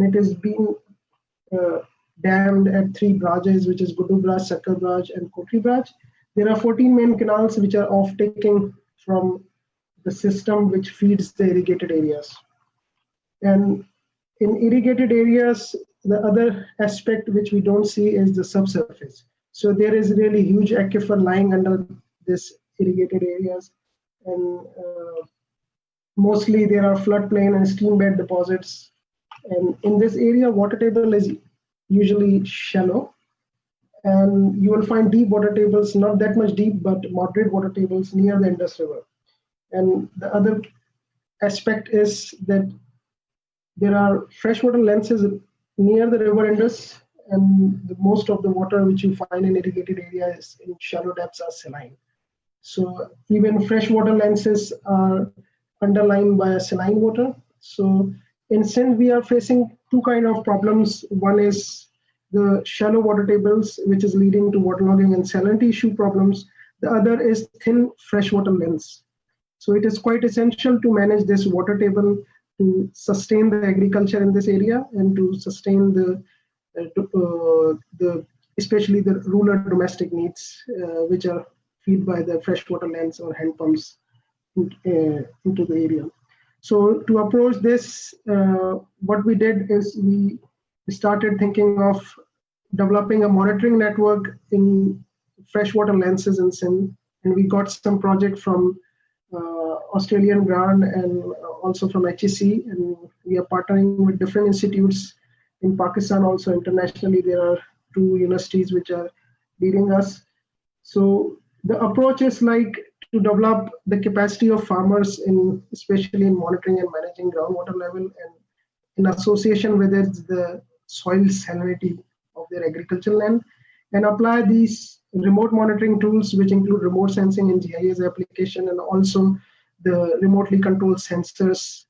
It is being dammed at 3 barrages, which is Guddu Barrage, Sakkar Barrage, and Kotri Barrage. There are 14 main canals which are off-taking from the system which feeds the irrigated areas. And in irrigated areas, the other aspect which we don't see is the subsurface. So there is really huge aquifer lying under this irrigated areas, and mostly there are floodplain and stream bed deposits. And in this area, water table is usually shallow, and you will find deep water tables, not that much deep, but moderate water tables near the Indus River. And the other aspect is that there are freshwater lenses near the river Indus, and most of the water which you find in irrigated areas in shallow depths are saline. So even freshwater lenses are underlined by saline water. So in Sindh, we are facing two kind of problems. One is the shallow water tables, which is leading to waterlogging and salinity issue problems. The other is thin freshwater lens. So it is quite essential to manage this water table to sustain the agriculture in this area and to sustain the especially the rural domestic needs, which are fed by the freshwater lens or hand pumps into the area. So to approach this, what we did is we started thinking of developing a monitoring network in freshwater lenses in Sindh, and we got some project from Australian grant and also from HEC, and we are partnering with different institutes in Pakistan. Also internationally, there are 2 universities which are leading us. So the approach is like to develop the capacity of farmers in, especially in monitoring and managing groundwater level, and in association with it, the soil salinity of their agricultural land, and apply these remote monitoring tools, which include remote sensing and GIS application, and also the remotely controlled sensors,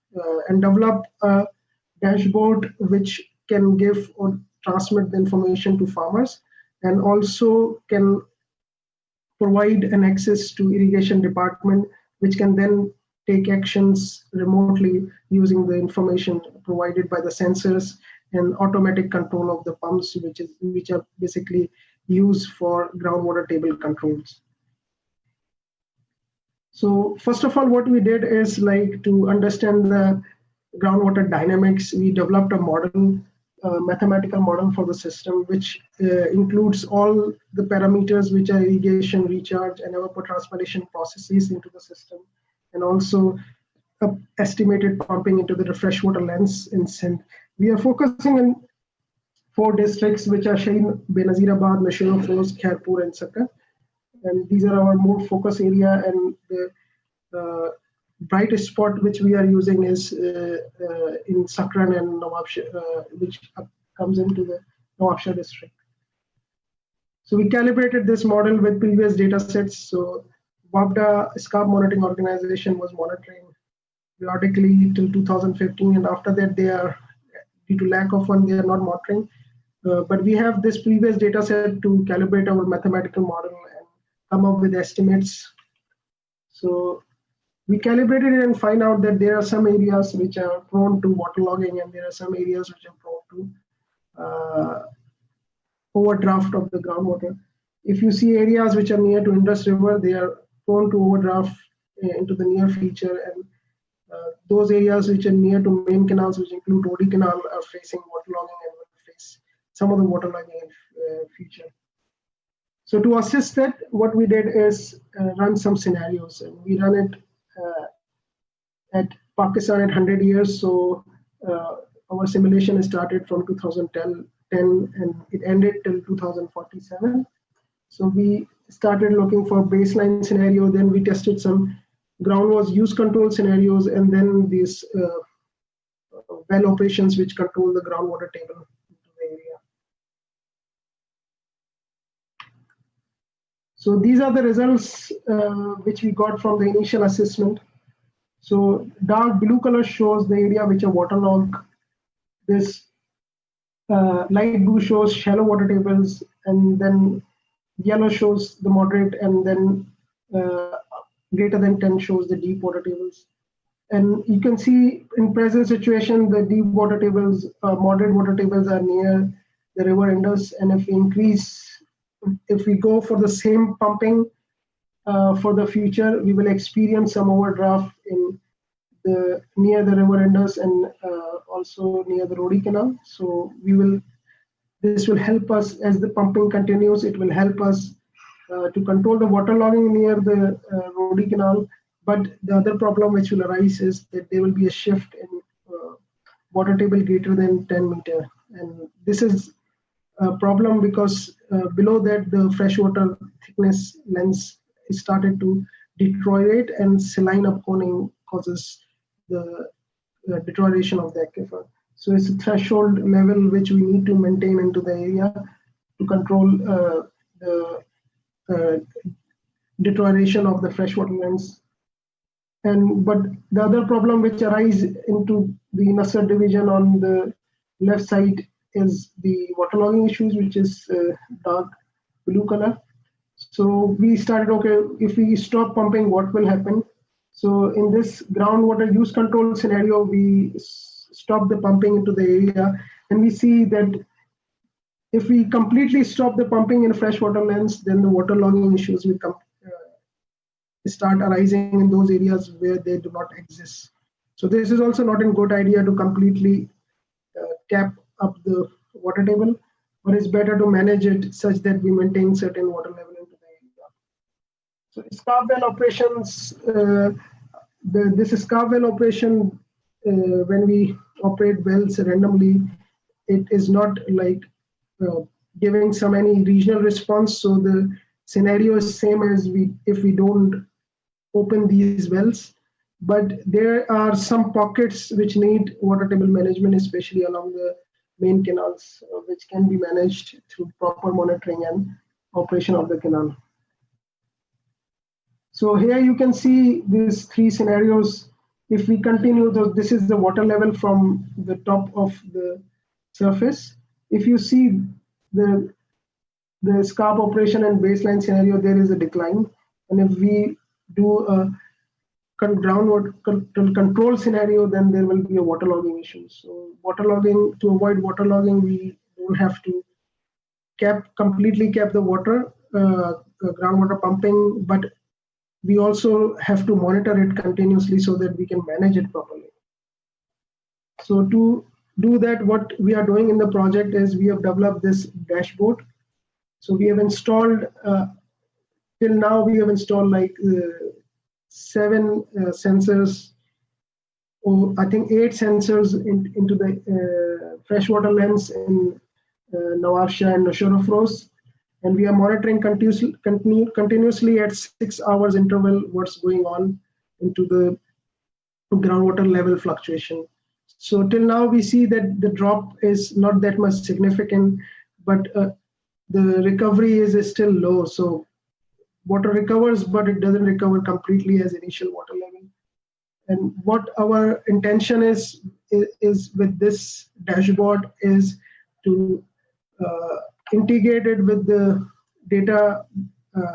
and develop a dashboard which can give or transmit the information to farmers, and also can provide an access to irrigation department, which can then take actions remotely using the information provided by the sensors and automatic control of the pumps, which are basically used for groundwater table controls. So first of all, what we did is like to understand the groundwater dynamics. We developed a model, mathematical model for the system, which includes all the parameters which are irrigation, recharge, and evapotranspiration processes into the system, and also estimated pumping into the freshwater lens in Sindh. We are focusing on 4 districts, which are Shaheen Benazirabad, Nashiro Feroz, Khairpur, and Sakkar. And these are our more focus area, and the brightest spot which we are using is in Sakran and Nawabshah, which comes into the Nawabshah district. So we calibrated this model with previous data sets. So WAPDA, SCARP monitoring organization, was monitoring periodically till 2015, and after that they are, due to lack of funds, they are not monitoring. But we have this previous data set to calibrate our mathematical model and come up with estimates. So we calibrated it and find out that there are some areas which are prone to waterlogging, and there are some areas which are prone to overdraft of the groundwater. If you see areas which are near to Indus River, they are prone to overdraft into the near future, and those areas which are near to main canals, which include Rodi Canal, are facing waterlogging and will face some of the waterlogging in future. So to assist that, what we did is run some scenarios, and we run it at Pakistan at 100 years. So our simulation started from 2010 and it ended till 2047. So we started looking for baseline scenario, then we tested some groundwater use control scenarios, and then these well operations which control the groundwater table into the area. So these are the results which we got from the initial assessment. So dark blue color shows the area which are waterlogged. This light blue shows shallow water tables, and then yellow shows the moderate, and then greater than 10 shows the deep water tables. And you can see in present situation, the deep water tables, moderate water tables are near the river Indus. And if we go for the same pumping for the future, we will experience some overdraft in near the river Indus and also near the Rodi Canal. So this will help us as the pumping continues. It will help us to control the waterlogging near the Rodi Canal. But the other problem which will arise is that there will be a shift in water table greater than 10 meter. And this is a problem because below that the freshwater thickness lens is started to deteriorate, and saline upconing causes the deterioration of the aquifer. So it's a threshold level which we need to maintain into the area to control the deterioration of the freshwater lens. But the other problem which arise into the Nasser division on the left side is the waterlogging issues, which is dark blue color. So we started, okay, if we stop pumping, what will happen? So in this groundwater use control scenario, we stop the pumping into the area, and we see that if we completely stop the pumping in freshwater lens, then the waterlogging issues will start arising in those areas where they do not exist. So this is also not a good idea to completely cap up the water table, but it's better to manage it such that we maintain certain water level into the area. So scarf well operations, this scarf well operation, when we operate wells randomly, it is not like giving some any regional response. So the scenario is same as if we don't open these wells, but there are some pockets which need water table management, especially along the main canals, which can be managed through proper monitoring and operation of the canal. So here you can see these three scenarios. If we continue, this is the water level from the top of the surface. If you see the scarp operation and baseline scenario, there is a decline. And if we do a groundwater control scenario, then there will be a waterlogging issue. So waterlogging, to avoid waterlogging, we don't have to completely cap the water, groundwater pumping, but we also have to monitor it continuously so that we can manage it properly. So to do that, what we are doing in the project is we have developed this dashboard. So we have installed, till now we have installed like 7 sensors, or I think 8 sensors into the freshwater lens in Nawab Shah and Nushr Afroz. And we are monitoring continuously at 6 hours interval what's going on into the groundwater level fluctuation. So till now we see that the drop is not that much significant, but the recovery is still low. So water recovers, but it doesn't recover completely as initial water level. And what our intention is with this dashboard is to integrate it with the data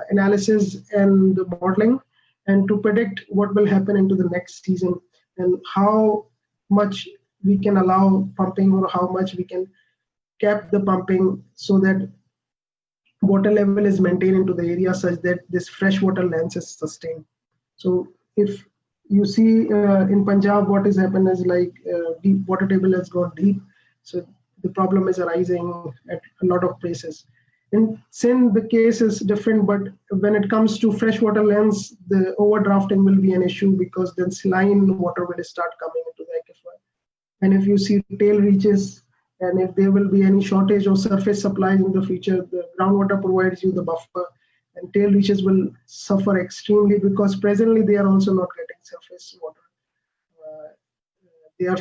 analysis and the modeling, and to predict what will happen into the next season and how much we can allow pumping or how much we can cap the pumping so that water level is maintained into the area such that this freshwater lens is sustained. So if you see in Punjab, what has happened is like deep water table has gone deep. So the problem is arising at a lot of places. In Sindh, the case is different, but when it comes to freshwater lens, the overdrafting will be an issue because then saline water will start coming into the aquifer. And if you see tail reaches, and if there will be any shortage of surface supplies in the future, the groundwater provides you the buffer, and tail reaches will suffer extremely because presently they are also not getting surface water. They are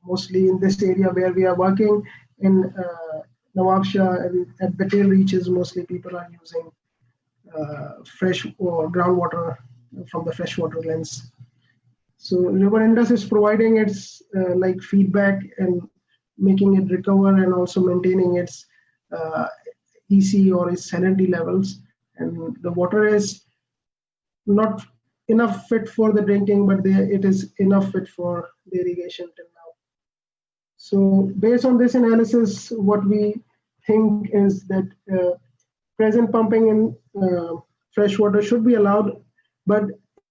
mostly in this area where we are working in Nawab Shah, and at the tail reaches, mostly people are using fresh or groundwater from the freshwater lens. So River Indus is providing its like feedback and making it recover and also maintaining its EC or its salinity levels. And the water is not enough fit for the drinking, but it is enough fit for the irrigation till now. So based on this analysis, what we think is that present pumping in fresh water should be allowed, but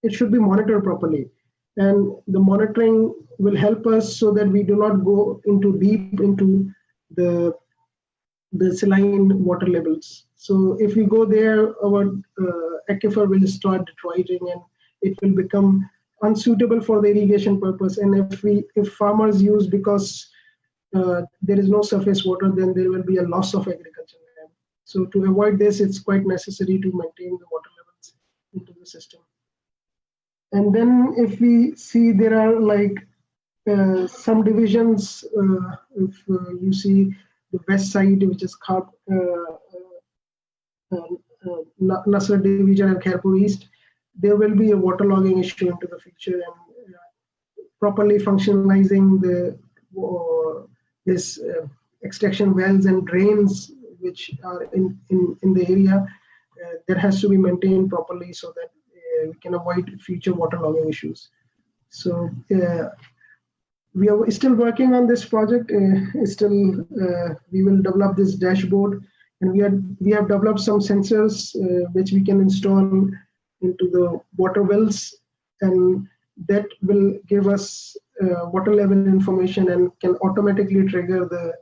it should be monitored properly. And the monitoring will help us so that we do not go into deep into the saline water levels. So if we go there, our aquifer will start deteriorating and it will become unsuitable for the irrigation purpose. And if farmers use, because there is no surface water, then there will be a loss of agricultural land. So to avoid this, it's quite necessary to maintain the water levels into the system. And then if we see, there are like some divisions, if you see the west side, which is Nasser division and Khairpur East, there will be a waterlogging issue into the future, and properly functionalizing the this extraction wells and drains which are in the area, that has to be maintained properly so that we can avoid future waterlogging issues. So we are still working on this project. We will develop this dashboard, and we have developed some sensors which we can install into the water wells, and that will give us water level information and can automatically trigger the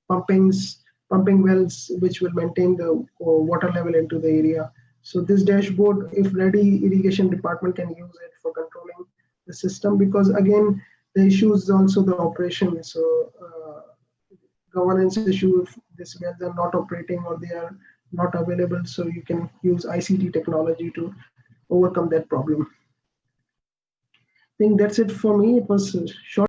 pumping wells, which will maintain the water level into the area. So this dashboard, if ready, irrigation department can use it for controlling the system, because again, the issue is also the operation. So governance issue, if these wells are not operating or they are not available, so you can use ICT technology to overcome that problem. I think that's it for me. It was short.